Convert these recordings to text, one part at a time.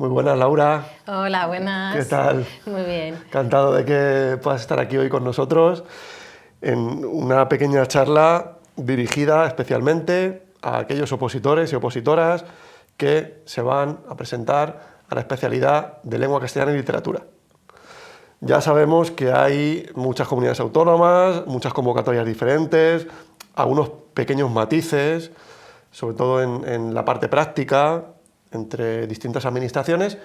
Muy buenas, Laura. Hola, buenas. ¿Qué tal? Muy bien. Encantado de que puedas estar aquí hoy con nosotros en una pequeña charla dirigida especialmente a aquellos opositores y opositoras que se van a presentar a la especialidad de Lengua Castellana y Literatura. Ya sabemos que hay muchas comunidades autónomas, muchas convocatorias diferentes, algunos pequeños matices, sobre todo en la parte práctica, entre distintas administraciones,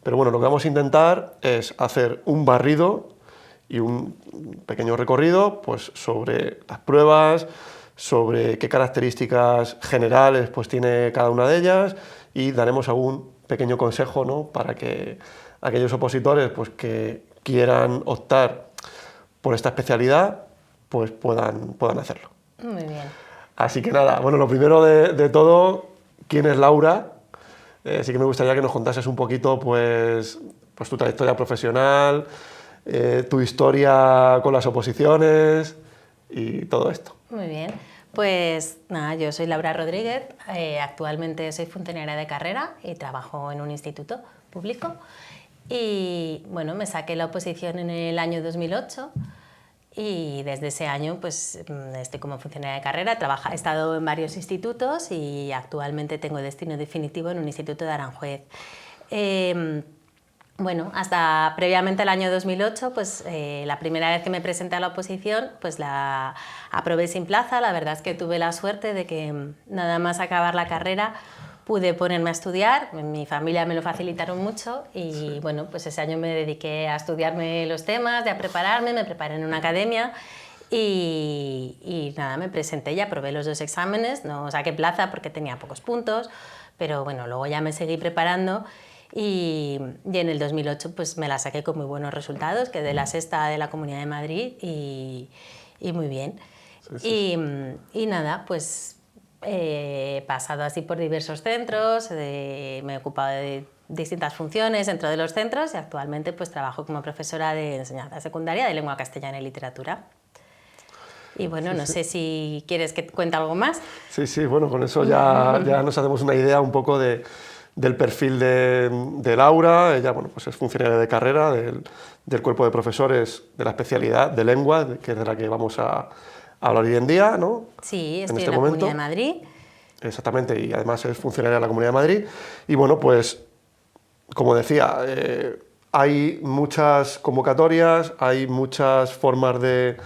pero bueno, lo que vamos a intentar es hacer un barrido y un pequeño recorrido pues, sobre las pruebas, sobre qué características generales pues, tiene cada una de ellas y daremos algún pequeño consejo, ¿no?, para que aquellos opositores pues, que quieran optar por esta especialidad pues puedan hacerlo. Muy bien. Así que nada, bueno, lo primero de todo, ¿quién es Laura? Sí que me gustaría que nos contases un poquito pues tu trayectoria profesional, tu historia con las oposiciones y todo esto. Muy bien. Pues nada, yo soy Laura Rodríguez, actualmente soy funcionaria de carrera y trabajo en un instituto público. Y bueno, me saqué la oposición en el año 2008 y desde ese año pues estoy como funcionaria de carrera, he estado en varios institutos y actualmente tengo destino definitivo en un instituto de Aranjuez. Bueno, hasta previamente al año 2008, pues la primera vez que me presenté a la oposición, pues la aprobé sin plaza. La verdad es que tuve la suerte de que nada más acabar la carrera pude ponerme a estudiar, mi familia me lo facilitaron mucho y sí. Bueno, pues ese año me dediqué a estudiarme los temas, a prepararme, me preparé en una academia y nada, me presenté y aprobé los 2 exámenes, no saqué plaza porque tenía pocos puntos, pero bueno, luego ya me seguí preparando y en el 2008 pues me la saqué con muy buenos resultados, quedé la 6ª de la Comunidad de Madrid y muy bien. Sí. Y nada, pues he pasado así por diversos centros, me he ocupado de distintas funciones dentro de los centros y actualmente pues trabajo como profesora de enseñanza secundaria de lengua castellana y literatura. Y bueno, sí, no sé si quieres que te cuente algo más. Sí, bueno, con eso ya nos hacemos una idea un poco del perfil de Laura. Ella, bueno, pues es funcionaria de carrera del cuerpo de profesores de la especialidad de lengua, que es de la que vamos a hablar hoy en día, ¿no? Sí, estoy en la Comunidad de Madrid. Exactamente, y además es funcionaria de la Comunidad de Madrid. Y bueno, pues, como decía, hay muchas convocatorias, hay muchas formas de,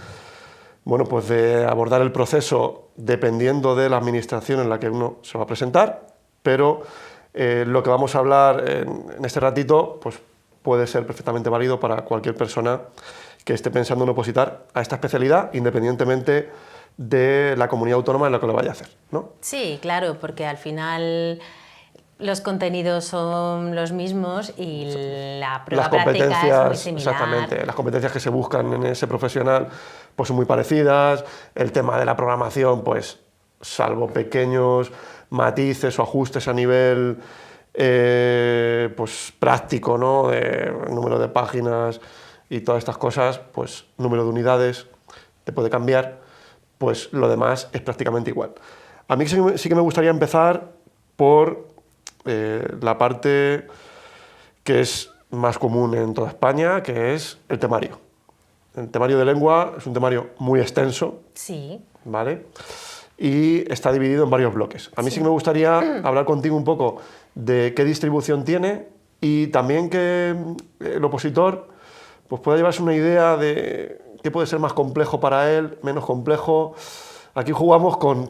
bueno, pues de abordar el proceso dependiendo de la administración en la que uno se va a presentar, pero lo que vamos a hablar en este ratito pues puede ser perfectamente válido para cualquier persona que esté pensando en opositar a esta especialidad, independientemente de la comunidad autónoma en la que lo vaya a hacer, ¿no? Sí, claro, porque al final los contenidos son los mismos y la prueba práctica es muy similar. Exactamente, las competencias que se buscan en ese profesional pues son muy parecidas, el tema de la programación, pues salvo pequeños matices o ajustes a nivel pues práctico, ¿no?, de número de páginas y todas estas cosas, pues número de unidades te puede cambiar, pues lo demás es prácticamente igual. A mí sí que me gustaría empezar por la parte que es más común en toda España, que es el temario. El temario de lengua es un temario muy extenso, sí, ¿vale?, y está dividido en varios bloques. A mí sí que me gustaría hablar contigo un poco de qué distribución tiene y también que el opositor pues pueda llevarse una idea de qué puede ser más complejo para él, menos complejo. Aquí jugamos con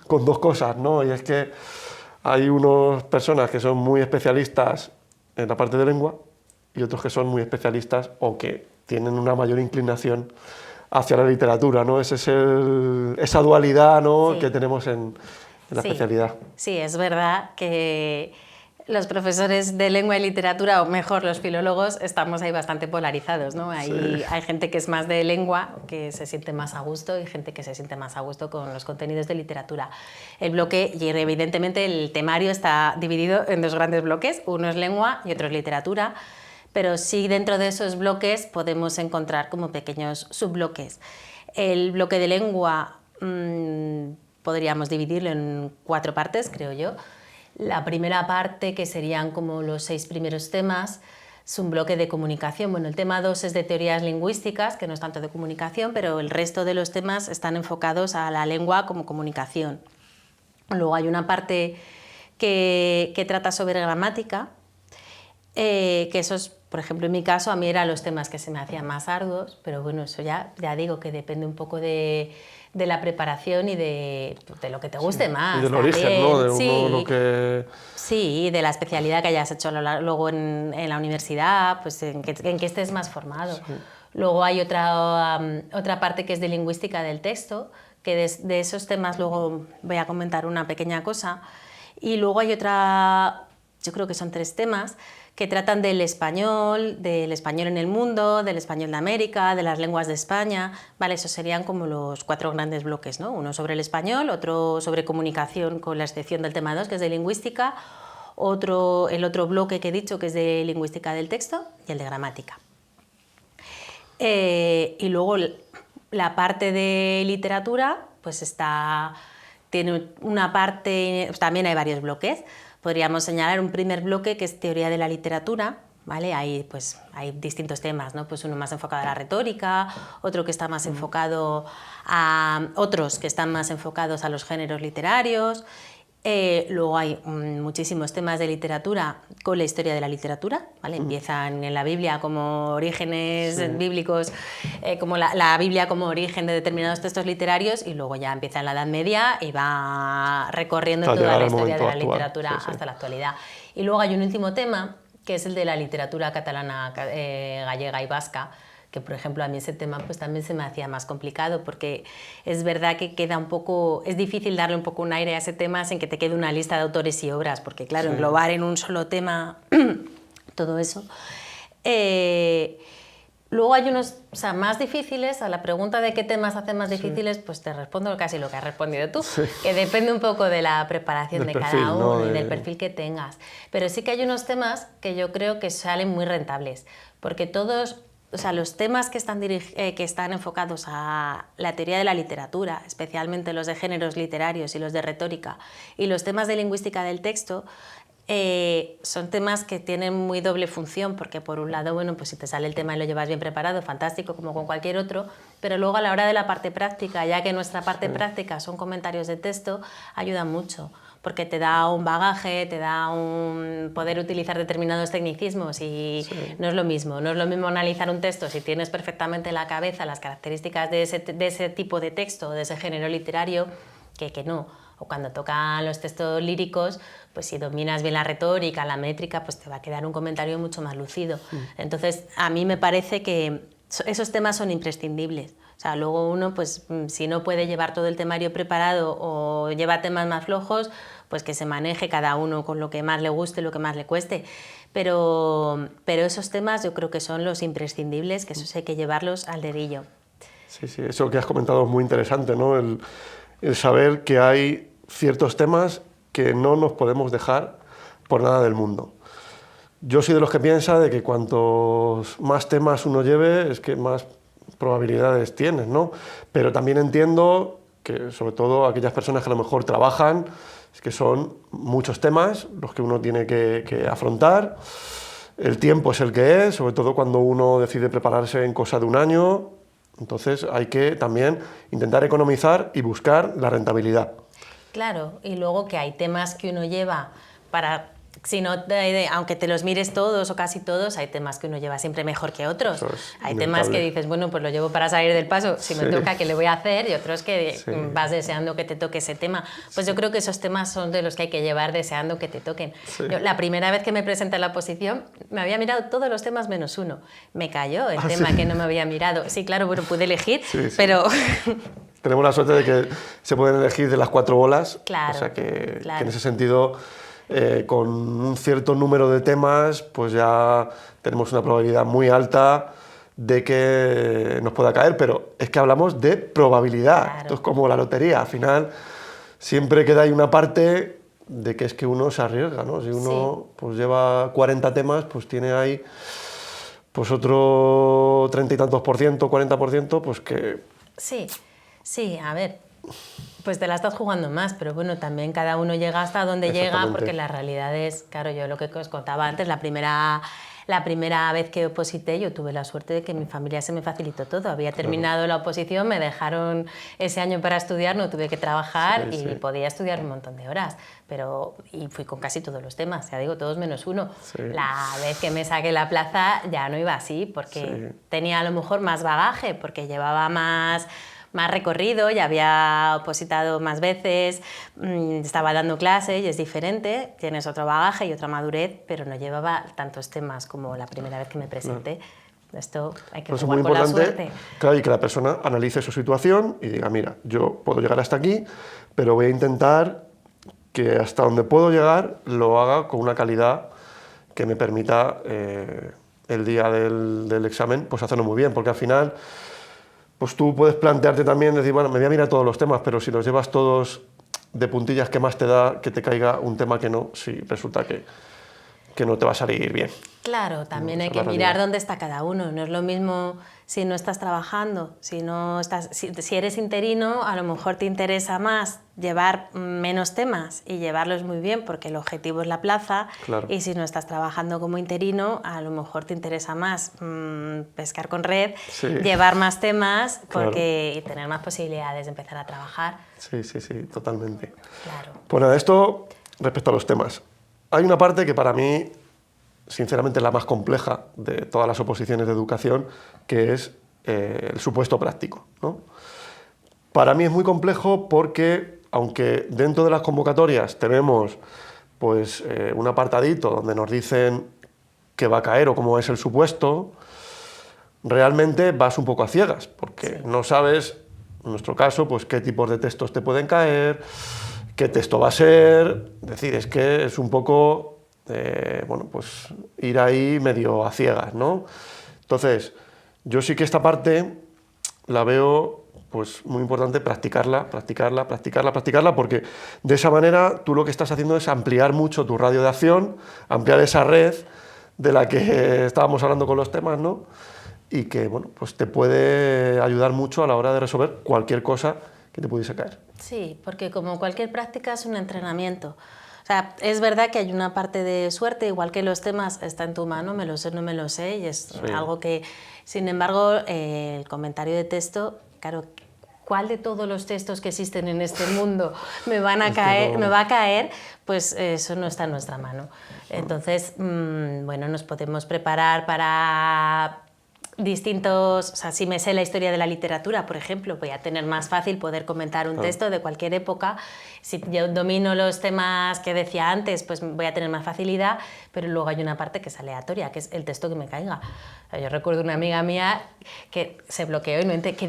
2 cosas, ¿no? Y es que hay unas personas que son muy especialistas en la parte de lengua y otros que son muy especialistas o que tienen una mayor inclinación hacia la literatura, ¿no? Esa dualidad, ¿no?, sí, que tenemos en la especialidad. Sí, es verdad que los profesores de lengua y literatura, o mejor, los filólogos, estamos ahí bastante polarizados, ¿no? Hay gente que es más de lengua, que se siente más a gusto, y gente que se siente más a gusto con los contenidos de literatura. El bloque, y evidentemente el temario está dividido en 2 grandes bloques, uno es lengua y otro es literatura, pero sí dentro de esos bloques podemos encontrar como pequeños subbloques. El bloque de lengua podríamos dividirlo en 4 partes, creo yo. La primera parte, que serían como los 6 primeros temas, es un bloque de comunicación. Bueno, el tema 2 es de teorías lingüísticas, que no es tanto de comunicación, pero el resto de los temas están enfocados a la lengua como comunicación. Luego hay una parte que trata sobre gramática, que esos, por ejemplo, en mi caso, a mí eran los temas que se me hacían más arduos, pero bueno, eso ya digo que depende un poco de la preparación y de lo que te guste más. Y del origen, ¿no? De Sí, uno lo que... sí, de la especialidad que hayas hecho luego en la universidad, pues en que estés más formado. Sí. Luego hay otra parte que es de lingüística del texto, que de esos temas luego voy a comentar una pequeña cosa. Y luego hay otra, yo creo que son 3 temas, que tratan del español en el mundo, del español de América, de las lenguas de España, ¿vale? Esos serían como los 4 grandes bloques, ¿no? Uno sobre el español, otro sobre comunicación, con la excepción del tema 2, que es de lingüística, el otro bloque que he dicho, que es de lingüística del texto, y el de gramática. Y luego la parte de literatura, pues tiene una parte, también hay varios bloques. Podríamos señalar un primer bloque que es teoría de la literatura, ¿vale? Hay distintos temas, ¿no? Pues uno más enfocado a la retórica, otro que está más enfocado otros que están más enfocados a los géneros literarios. Luego hay muchísimos temas de literatura con la historia de la literatura, ¿vale? Empiezan en la Biblia como orígenes bíblicos, como la Biblia como origen de determinados textos literarios, y luego ya empieza en la Edad Media y va recorriendo toda la historia de la literatura hasta la actualidad. Y luego hay un último tema, que es el de la literatura catalana, gallega y vasca, que por ejemplo a mí ese tema pues también se me hacía más complicado, porque es verdad que queda un poco, es difícil darle un poco un aire a ese tema sin que te quede una lista de autores y obras, porque claro, englobar en un solo tema todo eso. Luego hay unos más difíciles. A la pregunta de qué temas hacen más difíciles, pues te respondo casi lo que has respondido tú, que depende un poco de la preparación de cada uno, ¿no? Y del perfil que tengas. Pero sí que hay unos temas que yo creo que salen muy rentables, porque todos... O sea, los temas que están enfocados a la teoría de la literatura, especialmente los de géneros literarios y los de retórica, y los temas de lingüística del texto, son temas que tienen muy doble función, porque por un lado, bueno, pues si te sale el tema y lo llevas bien preparado, fantástico, como con cualquier otro, pero luego a la hora de la parte práctica, ya que nuestra parte práctica son comentarios de texto, ayuda mucho, porque te da un bagaje, te da un poder utilizar determinados tecnicismos, y no es lo mismo analizar un texto si tienes perfectamente en la cabeza las características de ese tipo de texto, de ese género literario, que no. O cuando tocan los textos líricos, pues si dominas bien la retórica, la métrica, pues te va a quedar un comentario mucho más lucido. Entonces, a mí me parece que esos temas son imprescindibles. O sea, luego uno, pues si no puede llevar todo el temario preparado o lleva temas más flojos, pues que se maneje cada uno con lo que más le guste, lo que más le cueste. Pero esos temas yo creo que son los imprescindibles, que esos hay que llevarlos al dedillo. Sí, eso que has comentado es muy interesante, ¿no? El saber que hay ciertos temas que no nos podemos dejar por nada del mundo. Yo soy de los que piensa de que cuantos más temas uno lleve, es que más probabilidades tienes, ¿no? Pero también entiendo que, sobre todo aquellas personas que a lo mejor trabajan, es que son muchos temas los que uno tiene que afrontar. El tiempo es el que es, sobre todo cuando uno decide prepararse en cosa de un año. Entonces hay que también intentar economizar y buscar la rentabilidad. Claro, y luego que hay temas que uno lleva para... Si no, aunque te los mires todos o casi todos, hay temas que uno lleva siempre mejor que otros. Hay temas que dices, bueno, pues lo llevo para salir del paso, si me toca, ¿qué le voy a hacer? Y otros que vas deseando que te toque ese tema. Pues yo creo que esos temas son de los que hay que llevar deseando que te toquen. Yo, la primera vez que me presenté a la oposición, me había mirado todos los temas menos uno. Me cayó el tema que no me había mirado. Sí, claro, bueno, pude elegir, pero... Tenemos la suerte de que se pueden elegir de las 4 bolas, claro, o sea que en ese sentido... con un cierto número de temas, pues ya tenemos una probabilidad muy alta de que nos pueda caer, pero es que hablamos de probabilidad. Claro. Esto es como la lotería, al final siempre queda ahí una parte de que es que uno se arriesga, ¿no? Si uno pues lleva 40 temas, pues tiene ahí pues otro 30 y tantos %, 40%, pues que... Sí, a ver... Pues te la estás jugando más, pero bueno, también cada uno llega hasta donde llega, porque la realidad es, claro, yo lo que os contaba antes, la primera vez que oposité, yo tuve la suerte de que mi familia se me facilitó todo. Había terminado la oposición, me dejaron ese año para estudiar, no tuve que trabajar y podía estudiar un montón de horas. Y fui con casi todos los temas, ya digo, todos menos uno. La vez que me saqué la plaza ya no iba así, porque tenía a lo mejor más bagaje, porque llevaba más recorrido, ya había opositado más veces, estaba dando clases y es diferente, tienes otro bagaje y otra madurez, pero no llevaba tantos temas como la primera vez que me presenté. Esto hay que jugar con la suerte. Claro, y que la persona analice su situación y diga, mira, yo puedo llegar hasta aquí, pero voy a intentar que hasta donde puedo llegar lo haga con una calidad que me permita el día del examen pues hacerlo muy bien, porque al final pues tú puedes plantearte también, decir, bueno, me voy a mirar todos los temas, pero si los llevas todos de puntillas, ¿qué más te da que te caiga un tema que no? Si resulta que no te va a salir bien. Claro, también hay que mirar dónde está cada uno. No es lo mismo si no estás trabajando, si eres interino, a lo mejor te interesa más llevar menos temas y llevarlos muy bien porque el objetivo es la plaza. Claro. Y si no estás trabajando como interino, a lo mejor te interesa más pescar con red, llevar más temas y tener más posibilidades de empezar a trabajar. Sí, totalmente. Claro. Pues nada, esto respecto a los temas. Hay una parte que para mí, sinceramente, es la más compleja de todas las oposiciones de educación, que es el supuesto práctico, ¿no? Para mí es muy complejo porque, aunque dentro de las convocatorias tenemos pues, un apartadito donde nos dicen qué va a caer o cómo es el supuesto, realmente vas un poco a ciegas, porque no sabes, en nuestro caso, pues, qué tipos de textos te pueden caer, qué texto va a ser. Es decir, es que es un poco bueno, pues ir ahí medio a ciegas, ¿no? Entonces, yo sí que esta parte la veo pues muy importante practicarla, porque de esa manera tú lo que estás haciendo es ampliar mucho tu radio de acción, ampliar esa red de la que estábamos hablando con los temas, ¿no? Y que, bueno, pues te puede ayudar mucho a la hora de resolver cualquier cosa que te pudiese caer. Sí, porque como cualquier práctica es un entrenamiento. O sea, es verdad que hay una parte de suerte, igual que los temas está en tu mano, me lo sé, no me lo sé, y es algo que, sin embargo, el comentario de texto, claro, ¿cuál de todos los textos que existen en este mundo me va a caer? Pues eso no está en nuestra mano. Entonces, bueno, nos podemos preparar para distintos, o sea, si me sé la historia de la literatura, por ejemplo, voy a tener más fácil poder comentar un texto de cualquier época. Si yo domino los temas que decía antes, pues voy a tener más facilidad, pero luego hay una parte que es aleatoria, que es el texto que me caiga. O sea, yo recuerdo una amiga mía que se bloqueó y no entiende, ¿qué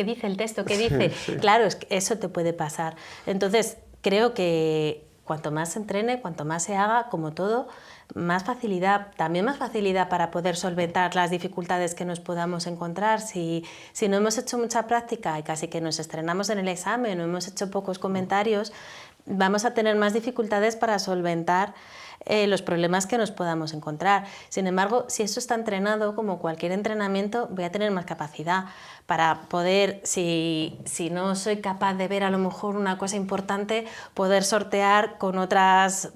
dice el texto? ¿Qué dice? Claro, es que eso te puede pasar. Entonces, creo que cuanto más se entrene, cuanto más se haga, como todo, más facilidad, también más facilidad para poder solventar las dificultades que nos podamos encontrar. Si no hemos hecho mucha práctica y casi que nos estrenamos en el examen o hemos hecho pocos comentarios, vamos a tener más dificultades para solventar los problemas que nos podamos encontrar. Sin embargo, si eso está entrenado, como cualquier entrenamiento, voy a tener más capacidad para poder, si no soy capaz de ver a lo mejor una cosa importante, poder sortear con otras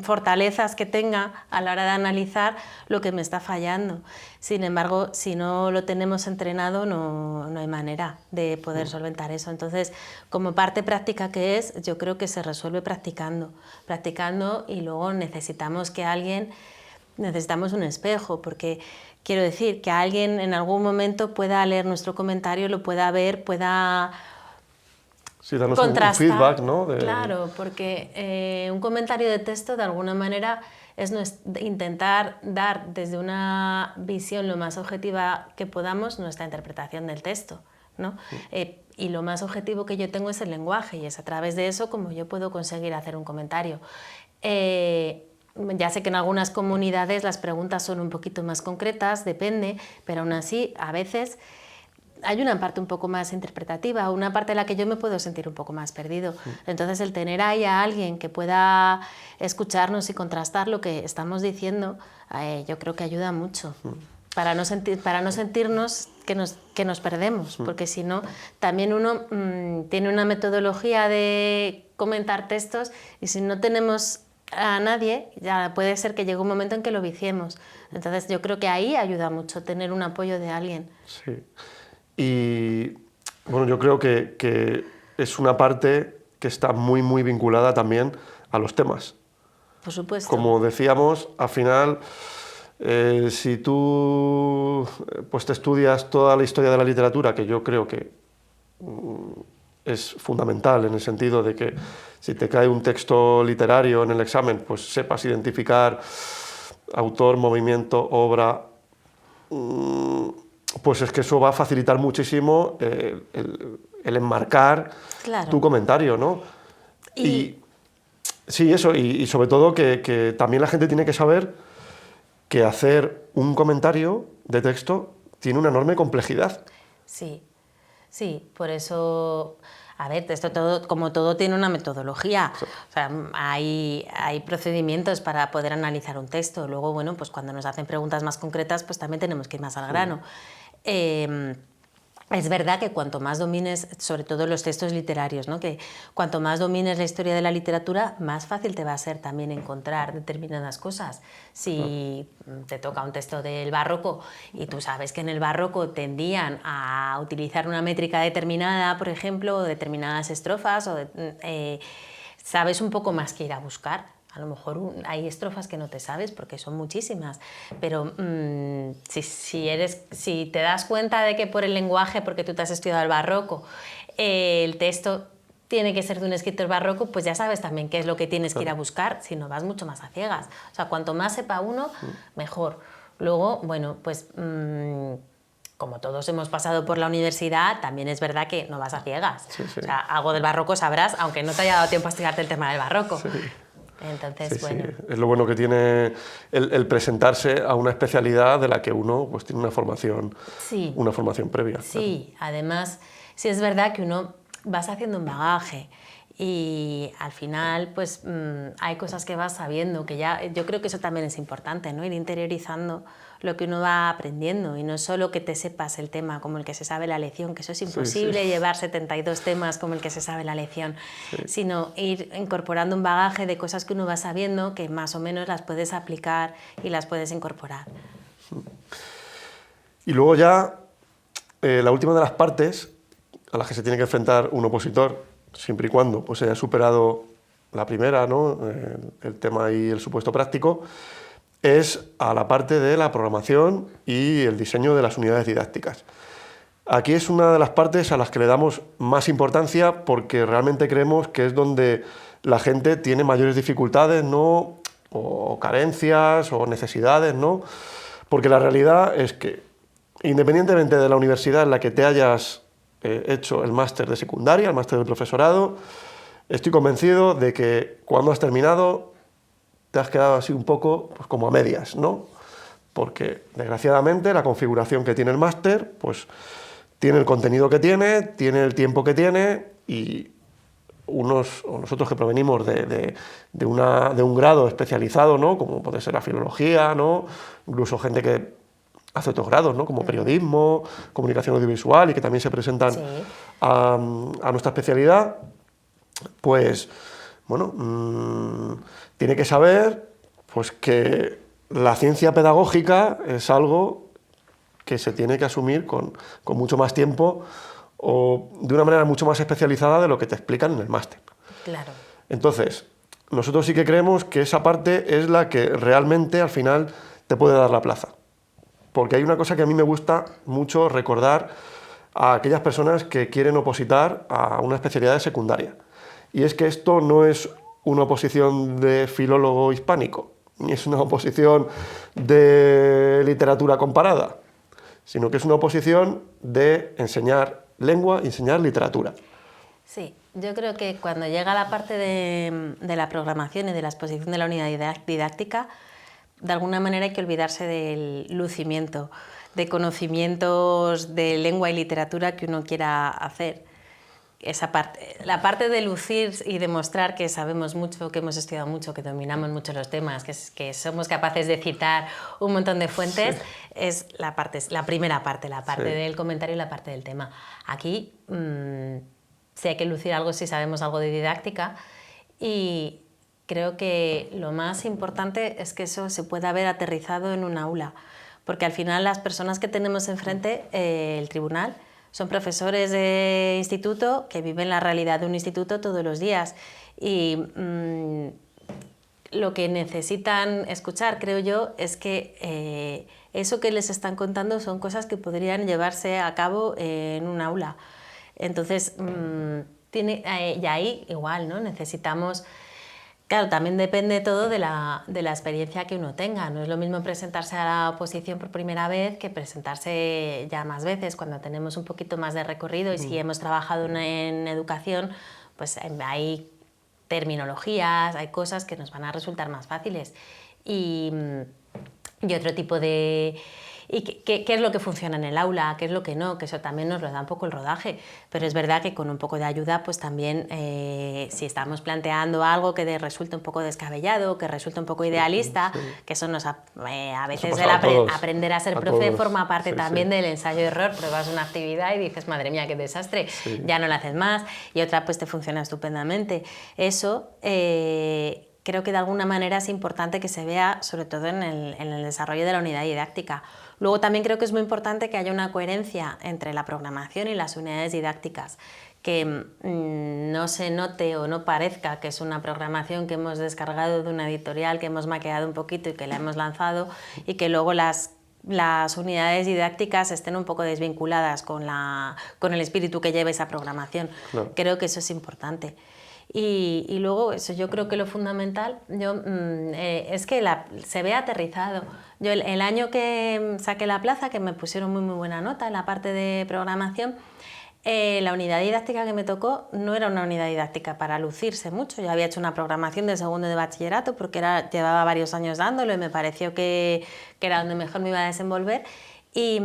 fortalezas que tenga a la hora de analizar lo que me está fallando. Sin embargo, si no lo tenemos entrenado, no hay manera de poder solventar eso. Entonces, como parte práctica que es, yo creo que se resuelve practicando y luego necesitamos un espejo, porque quiero decir que alguien en algún momento pueda leer nuestro comentario, lo pueda ver, pueda darnos contrastar. Un feedback, ¿no? Claro, porque un comentario de texto de alguna manera es intentar dar desde una visión lo más objetiva que podamos nuestra interpretación del texto, ¿no? Y lo más objetivo que yo tengo es el lenguaje, y es a través de eso como yo puedo conseguir hacer un comentario. Ya sé que en algunas comunidades las preguntas son un poquito más concretas, depende, pero aún así a veces hay una parte un poco más interpretativa, una parte en la que yo me puedo sentir un poco más perdido. Entonces el tener ahí a alguien que pueda escucharnos y contrastar lo que estamos diciendo, yo creo que ayuda mucho. para no sentirnos que nos perdemos, porque si no, también uno tiene una metodología de comentar textos y si no tenemos a nadie, ya puede ser que llegue un momento en que lo viciemos. Entonces yo creo que ahí ayuda mucho tener un apoyo de alguien. Sí. Y bueno, yo creo que es una parte que está muy, muy vinculada también a los temas. Por supuesto. Como decíamos, al final, si tú pues te estudias toda la historia de la literatura, que yo creo que es fundamental en el sentido de que si te cae un texto literario en el examen, pues sepas identificar autor, movimiento, obra, pues es que eso va a facilitar muchísimo el enmarcar tu comentario, ¿no? Y sí, eso, y sobre todo que también la gente tiene que saber que hacer un comentario de texto tiene una enorme complejidad. Sí, sí, por eso, a ver, esto todo, como todo tiene una metodología, sí. O sea, hay procedimientos para poder analizar un texto, luego, bueno, pues cuando nos hacen preguntas más concretas, pues también tenemos que ir más al grano. Es verdad que cuanto más domines, sobre todo los textos literarios, ¿no? Que cuanto más domines la historia de la literatura, más fácil te va a ser también encontrar determinadas cosas. Si te toca un texto del barroco y tú sabes que en el barroco tendían a utilizar una métrica determinada, por ejemplo, o determinadas estrofas, sabes un poco más que ir a buscar. A lo mejor hay estrofas que no te sabes porque son muchísimas, pero si te das cuenta de que por el lenguaje, porque tú te has estudiado el barroco, el texto tiene que ser de un escritor barroco, pues ya sabes también qué es lo que tienes que ir a buscar, si no vas mucho más a ciegas. O sea, cuanto más sepa uno, mejor. Luego, bueno, pues como todos hemos pasado por la universidad, también es verdad que no vas a ciegas. Sí, sí. O sea, algo del barroco sabrás, aunque no te haya dado tiempo a estudiarte el tema del barroco. Sí. Entonces, sí, bueno. Sí. Es lo bueno que tiene el presentarse a una especialidad de la que uno pues, tiene una formación previa. Sí, además, sí es verdad que uno vas haciendo un bagaje y al final pues hay cosas que vas sabiendo, que ya, yo creo que eso también es importante, ¿no? Ir interiorizando lo que uno va aprendiendo y no solo que te sepas el tema como el que se sabe la lección, que eso es imposible, llevar 72 temas como el que se sabe la lección, sino ir incorporando un bagaje de cosas que uno va sabiendo que más o menos las puedes aplicar y las puedes incorporar. Y luego ya la última de las partes a las que se tiene que enfrentar un opositor, siempre y cuando pues, haya superado la primera, ¿no? El tema y el supuesto práctico, es a la parte de la programación y el diseño de las unidades didácticas. Aquí es una de las partes a las que le damos más importancia porque realmente creemos que es donde la gente tiene mayores dificultades, ¿no? O carencias o necesidades, ¿no? Porque la realidad es que, independientemente de la universidad en la que te hayas hecho el máster de secundaria, el máster de profesorado, estoy convencido de que cuando has terminado te has quedado así un poco pues, como a medias, ¿no? Porque, desgraciadamente, la configuración que tiene el máster, pues, tiene el contenido que tiene el tiempo que tiene, y nosotros que provenimos de un grado especializado, ¿no? Como puede ser la filología, ¿no? Incluso gente que hace otros grados, ¿no? Como periodismo, comunicación audiovisual, y que también se presentan a nuestra especialidad, pues, bueno, tiene que saber pues, que la ciencia pedagógica es algo que se tiene que asumir con mucho más tiempo o de una manera mucho más especializada de lo que te explican en el máster. Claro. Entonces, nosotros sí que creemos que esa parte es la que realmente al final te puede dar la plaza. Porque hay una cosa que a mí me gusta mucho recordar a aquellas personas que quieren opositar a una especialidad de secundaria. Y es que esto no es una oposición de filólogo hispánico, ni es una oposición de literatura comparada, sino que es una oposición de enseñar lengua y enseñar literatura. Sí, yo creo que cuando llega la parte de la programación y de la exposición de la unidad didáctica, de alguna manera hay que olvidarse del lucimiento, de conocimientos de lengua y literatura que uno quiera hacer. Esa parte, la parte de lucir y demostrar que sabemos mucho, que hemos estudiado mucho, que dominamos mucho los temas, que somos capaces de citar un montón de fuentes, es la primera parte, la parte Sí. del comentario y la parte del tema. Aquí sí hay que lucir algo si sabemos algo de didáctica, y creo que lo más importante es que eso se pueda ver aterrizado en un aula, porque al final las personas que tenemos enfrente, el tribunal, son profesores de instituto que viven la realidad de un instituto todos los días, y lo que necesitan escuchar, creo yo, es que eso que les están contando son cosas que podrían llevarse a cabo en un aula. Entonces, y ahí igual, ¿no? Necesitamos... Claro, también depende todo de la experiencia que uno tenga. No es lo mismo presentarse a la oposición por primera vez que presentarse ya más veces, cuando tenemos un poquito más de recorrido, y si hemos trabajado en educación, pues hay terminologías, hay cosas que nos van a resultar más fáciles. Y otro tipo de... ¿Y qué es lo que funciona en el aula? ¿Qué es lo que no? Que eso también nos lo da un poco el rodaje. Pero es verdad que con un poco de ayuda, pues también si estamos planteando algo que resulte un poco descabellado, que resulte un poco idealista, Sí. que eso nos a veces pasa el a todos, aprender a ser a profe todos. forma parte Sí, también sí. del ensayo-error. Pruebas una actividad y dices, madre mía, qué desastre, Sí. ya no la haces más, y otra pues te funciona estupendamente. Eso... creo que de alguna manera es importante que se vea, sobre todo en el desarrollo de la unidad didáctica. Luego también creo que es muy importante que haya una coherencia entre la programación y las unidades didácticas, que no se note o no parezca que es una programación que hemos descargado de una editorial, que hemos maqueado un poquito y que la hemos lanzado, y que luego las unidades didácticas estén un poco desvinculadas con el espíritu que lleva esa programación. Claro. Creo que eso es importante. Y luego, eso, yo creo que lo fundamental es que se vea aterrizado. Yo el año que saqué la plaza, que me pusieron muy buena nota en la parte de programación, la unidad didáctica que me tocó no era una unidad didáctica para lucirse mucho. Yo había hecho una programación de segundo de bachillerato porque llevaba varios años dándolo y me pareció que era donde mejor me iba a desenvolver. Y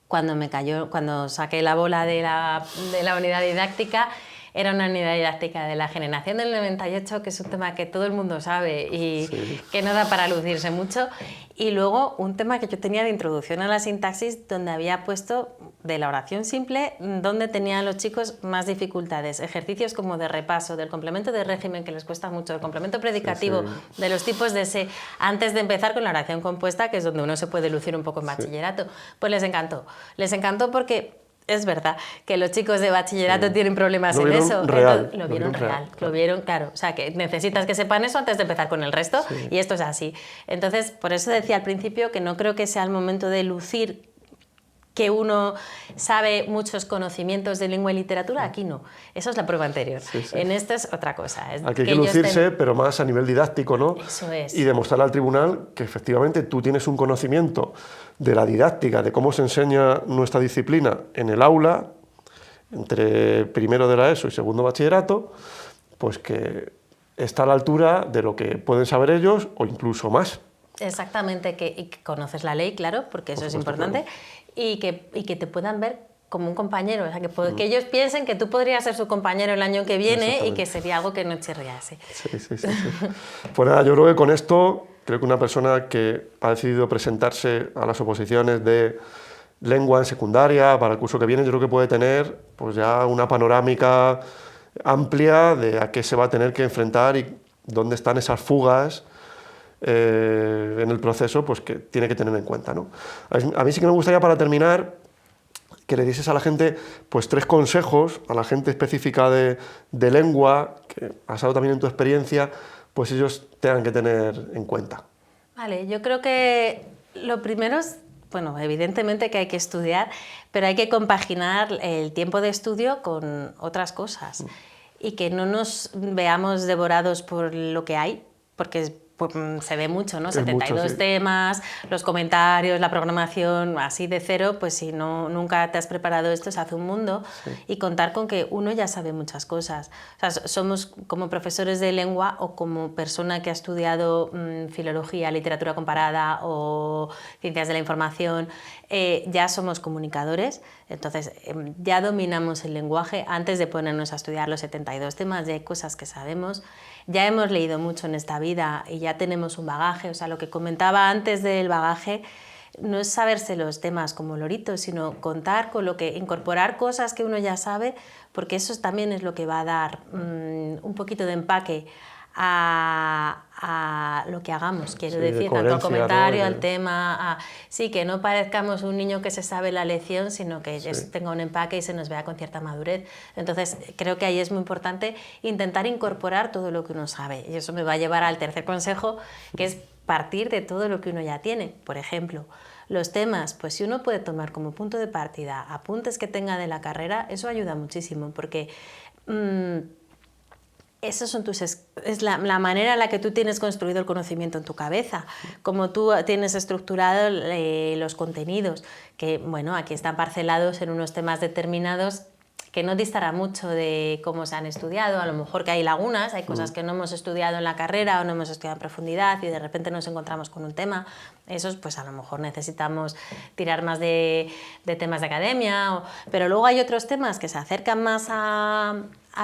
cuando saqué la bola de la unidad didáctica, era una unidad didáctica de la generación del 98, que es un tema que todo el mundo sabe y Sí. que no da para lucirse mucho. Y luego un tema que yo tenía de introducción a la sintaxis, donde había puesto de la oración simple, donde tenían los chicos más dificultades. Ejercicios como de repaso, del complemento de régimen, que les cuesta mucho, el complemento predicativo, Sí. de los tipos de se, antes de empezar con la oración compuesta, que es donde uno se puede lucir un poco en Sí. bachillerato. Pues les encantó. Les encantó porque... es verdad que los chicos de bachillerato tienen problemas Lo en vieron eso. real, Entonces, lo vieron real, claro. lo vieron, claro. O sea, que necesitas que sepan eso antes de empezar con el resto, Sí. y esto es así. Entonces, por eso decía al principio que no creo que sea el momento de lucir que uno sabe muchos conocimientos de lengua y literatura. Aquí no. Eso es la prueba anterior. Sí. En esto es otra cosa. Aquí hay que lucirse, pero más a nivel didáctico, ¿no? Eso es. Y demostrarle al tribunal que efectivamente tú tienes un conocimiento de la didáctica, de cómo se enseña nuestra disciplina en el aula, entre primero de la ESO y segundo bachillerato, pues que está a la altura de lo que pueden saber ellos o incluso más. Exactamente, y que conoces la ley, claro, porque eso es importante, claro. y que te puedan ver como un compañero, o sea, que ellos piensen que tú podrías ser su compañero el año que viene y que sería algo que no chirriase. Sí. Pues nada, yo creo que con esto, creo que una persona que ha decidido presentarse a las oposiciones de lengua en secundaria para el curso que viene, yo creo que puede tener pues ya una panorámica amplia de a qué se va a tener que enfrentar y dónde están esas fugas en el proceso, pues que tiene que tener en cuenta, ¿no? A mí sí que me gustaría, para terminar, que le dieses a la gente pues 3 consejos, a la gente específica de lengua, que basado también en tu experiencia, pues ellos tengan que tener en cuenta. Vale, yo creo que lo primero es, bueno, evidentemente que hay que estudiar, pero hay que compaginar el tiempo de estudio con otras cosas y que no nos veamos devorados por lo que hay, porque se ve mucho, ¿no? 72 mucho, sí. temas, los comentarios, la programación, así de cero, pues si no, nunca te has preparado esto, se hace un mundo. Sí. Y contar con que uno ya sabe muchas cosas. O sea, somos como profesores de lengua o como persona que ha estudiado filología, literatura comparada o ciencias de la información, ya somos comunicadores, entonces ya dominamos el lenguaje antes de ponernos a estudiar los 72 temas, ya hay cosas que sabemos. Ya hemos leído mucho en esta vida y ya tenemos un bagaje, o sea, lo que comentaba antes del bagaje, no es saberse los temas como loritos, sino contar con lo que, incorporar cosas que uno ya sabe, porque eso también es lo que va a dar un poquito de empaque a lo que hagamos, quiero decir, tanto al comentario, ¿no? Al tema, sí, que no parezcamos un niño que se sabe la lección, sino que tenga un empaque y se nos vea con cierta madurez. Entonces, creo que ahí es muy importante intentar incorporar todo lo que uno sabe, y eso me va a llevar al tercer consejo, que es partir de todo lo que uno ya tiene. Por ejemplo, los temas, pues si uno puede tomar como punto de partida apuntes que tenga de la carrera, eso ayuda muchísimo, porque esos son es la manera en la que tú tienes construido el conocimiento en tu cabeza, como tú tienes estructurado los contenidos, que bueno, aquí están parcelados en unos temas determinados que no distará mucho de cómo se han estudiado, a lo mejor que hay lagunas, hay cosas que no hemos estudiado en la carrera o no hemos estudiado en profundidad y de repente nos encontramos con un tema, esos pues a lo mejor necesitamos tirar más de temas de academia, pero luego hay otros temas que se acercan más a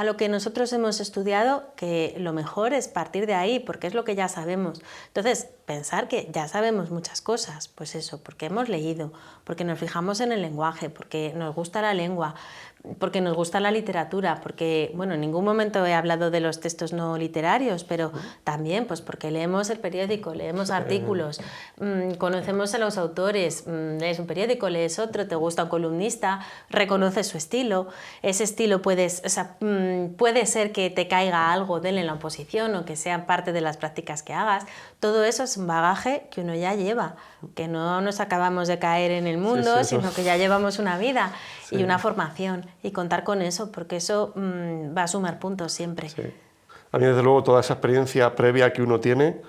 lo que nosotros hemos estudiado, que lo mejor es partir de ahí, porque es lo que ya sabemos. Entonces, pensar que ya sabemos muchas cosas, pues eso, porque hemos leído, porque nos fijamos en el lenguaje, porque nos gusta la lengua, porque nos gusta la literatura, porque, bueno, en ningún momento he hablado de los textos no literarios, pero también pues porque leemos el periódico, leemos artículos, conocemos a los autores, lees un periódico, lees otro, te gusta un columnista, reconoces su estilo, ese estilo puede ser que te caiga algo de él en la oposición o que sea parte de las prácticas que hagas. Todo eso es un bagaje que uno ya lleva, que no nos acabamos de caer en el mundo, sino que ya llevamos una vida y una formación, y contar con eso, porque eso va a sumar puntos siempre. Sí. A mí, desde luego, toda esa experiencia previa que uno tiene,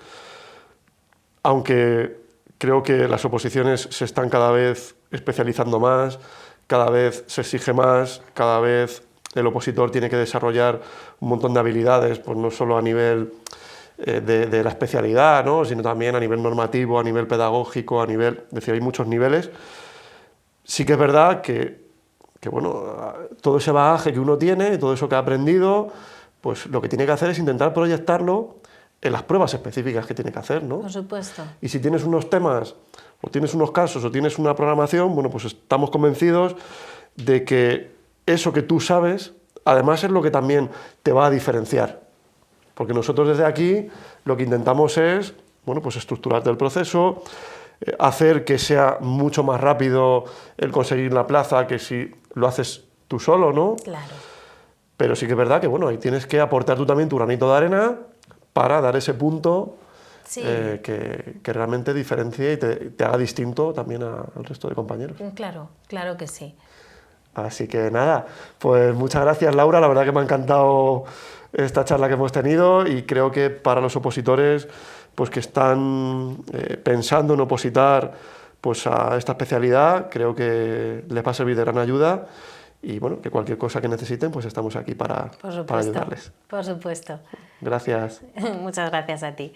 aunque creo que las oposiciones se están cada vez especializando más, cada vez se exige más, cada vez el opositor tiene que desarrollar un montón de habilidades, pues no solo a nivel de la especialidad, ¿no?, sino también a nivel normativo, a nivel pedagógico, es decir, hay muchos niveles. Sí que es verdad que bueno, todo ese bagaje que uno tiene, todo eso que ha aprendido, pues lo que tiene que hacer es intentar proyectarlo en las pruebas específicas que tiene que hacer, ¿no? Por supuesto. Y si tienes unos temas, o tienes unos casos, o tienes una programación, bueno, pues estamos convencidos de que eso que tú sabes, además es lo que también te va a diferenciar. Porque nosotros desde aquí lo que intentamos es, bueno, pues estructurarte el proceso, hacer que sea mucho más rápido el conseguir la plaza que si lo haces tú solo, ¿no? Claro. Pero sí que es verdad que, bueno, ahí tienes que aportar tú también tu granito de arena para dar ese punto que realmente diferencie y te haga distinto también al resto de compañeros. Claro, claro que sí. Así que nada, pues muchas gracias, Laura, la verdad que me ha encantado esta charla que hemos tenido y creo que para los opositores pues que están pensando en opositar pues a esta especialidad, creo que les va a servir de gran ayuda y bueno, que cualquier cosa que necesiten pues estamos aquí para ayudarles. Por supuesto. Gracias. Muchas gracias a ti.